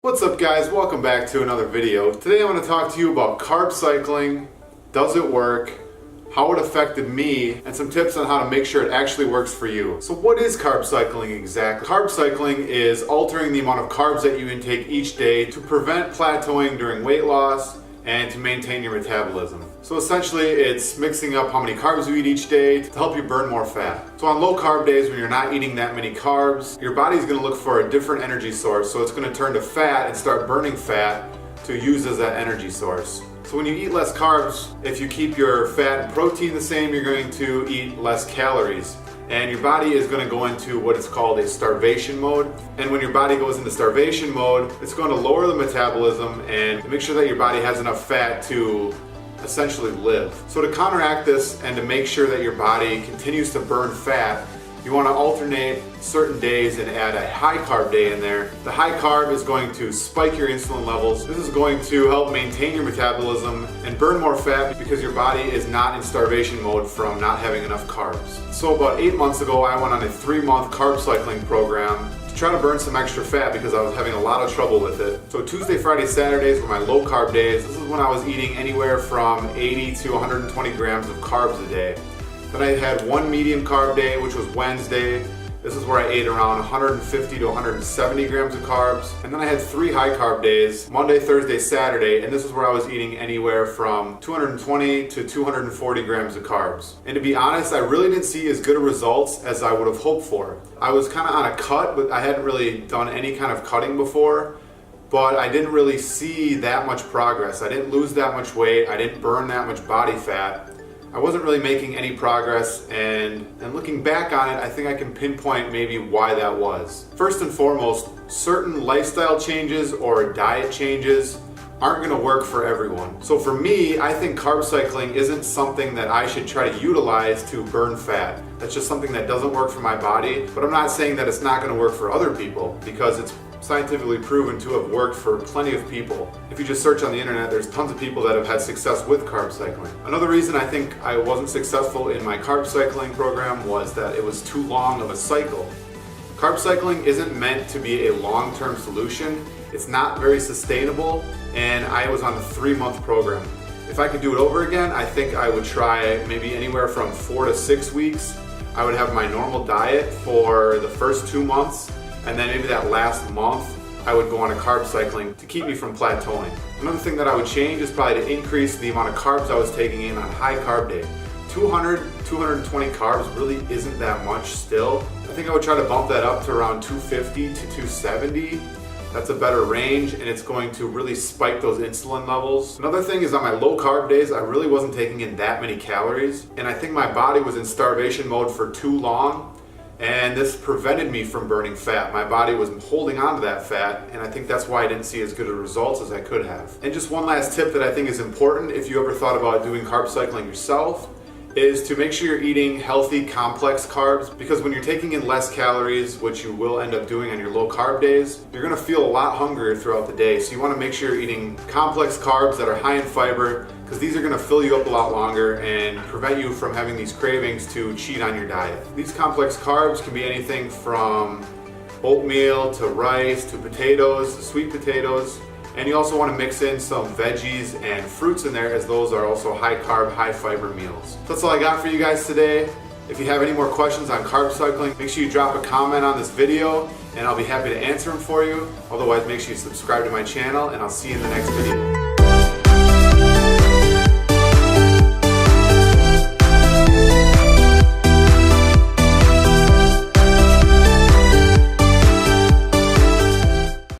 What's up guys, welcome back to another video. Today I'm going to talk to you about carb cycling, does it work, how it affected me, and some tips on how to make sure it actually works for you. So what is carb cycling exactly? Carb cycling is altering the amount of carbs that you intake each day to prevent plateauing during weight loss and to maintain your metabolism. So essentially it's mixing up how many carbs you eat each day to help you burn more fat. So on low carb days when you're not eating that many carbs, your body's gonna look for a different energy source. So it's gonna turn to fat and start burning fat to use as that energy source. So when you eat less carbs, if you keep your fat and protein the same, you're going to eat less calories. And your body is going to go into what is called a starvation mode. And when your body goes into starvation mode, it's going to lower the metabolism and make sure that your body has enough fat to essentially live. So to counteract this and to make sure that your body continues to burn fat, you want to alternate certain days and add a high carb day in there. The high carb is going to spike your insulin levels. This is going to help maintain your metabolism and burn more fat because your body is not in starvation mode from not having enough carbs. So about 8 months ago, I went on a 3-month carb cycling program to try to burn some extra fat because I was having a lot of trouble with it. So Tuesday, Friday, Saturdays were my low carb days. This is when I was eating anywhere from 80 to 120 grams of carbs a day. Then I had one medium carb day, which was Wednesday. This is where I ate around 150 to 170 grams of carbs. And then I had 3 high carb days, Monday, Thursday, Saturday, and this is where I was eating anywhere from 220 to 240 grams of carbs. And to be honest, I really didn't see as good of results as I would have hoped for. I was kind of on a cut, but I hadn't really done any kind of cutting before. But I didn't really see that much progress. I didn't lose that much weight. I didn't burn that much body fat. I wasn't really making any progress, and looking back on it, I think I can pinpoint maybe why that was. First and foremost, certain lifestyle changes or diet changes aren't going to work for everyone. So for me, I think carb cycling isn't something that I should try to utilize to burn fat. That's just something that doesn't work for my body, but I'm not saying that it's not going to work for other people because it's scientifically proven to have worked for plenty of people. If you just search on the internet, there's tons of people that have had success with carb cycling. Another reason I think I wasn't successful in my carb cycling program was that it was too long of a cycle. Carb cycling isn't meant to be a long-term solution. It's not very sustainable, and I was on a 3-month program. If I could do it over again, I think I would try maybe anywhere from 4 to 6 weeks. I would have my normal diet for the first 2 months, and then maybe that last month, I would go on a carb cycling to keep me from plateauing. Another thing that I would change is probably to increase the amount of carbs I was taking in on high carb day. 200, 220 carbs really isn't that much still. I think I would try to bump that up to around 250 to 270. That's a better range, and it's going to really spike those insulin levels. Another thing is on my low carb days, I really wasn't taking in that many calories, and I think my body was in starvation mode for too long. And this prevented me from burning fat. My body was holding on to that fat, and I think that's why I didn't see as good of results as I could have. And just one last tip that I think is important if you ever thought about doing carb cycling yourself is to make sure you're eating healthy, complex carbs, because when you're taking in less calories, which you will end up doing on your low carb days, you're gonna feel a lot hungrier throughout the day. So you wanna make sure you're eating complex carbs that are high in fiber, because these are gonna fill you up a lot longer and prevent you from having these cravings to cheat on your diet. These complex carbs can be anything from oatmeal to rice to potatoes, sweet potatoes. And you also want to mix in some veggies and fruits in there, as those are also high carb, high fiber meals. So that's all I got for you guys today. If you have any more questions on carb cycling, make sure you drop a comment on this video and I'll be happy to answer them for you. Otherwise, make sure you subscribe to my channel, and I'll see you in the next video.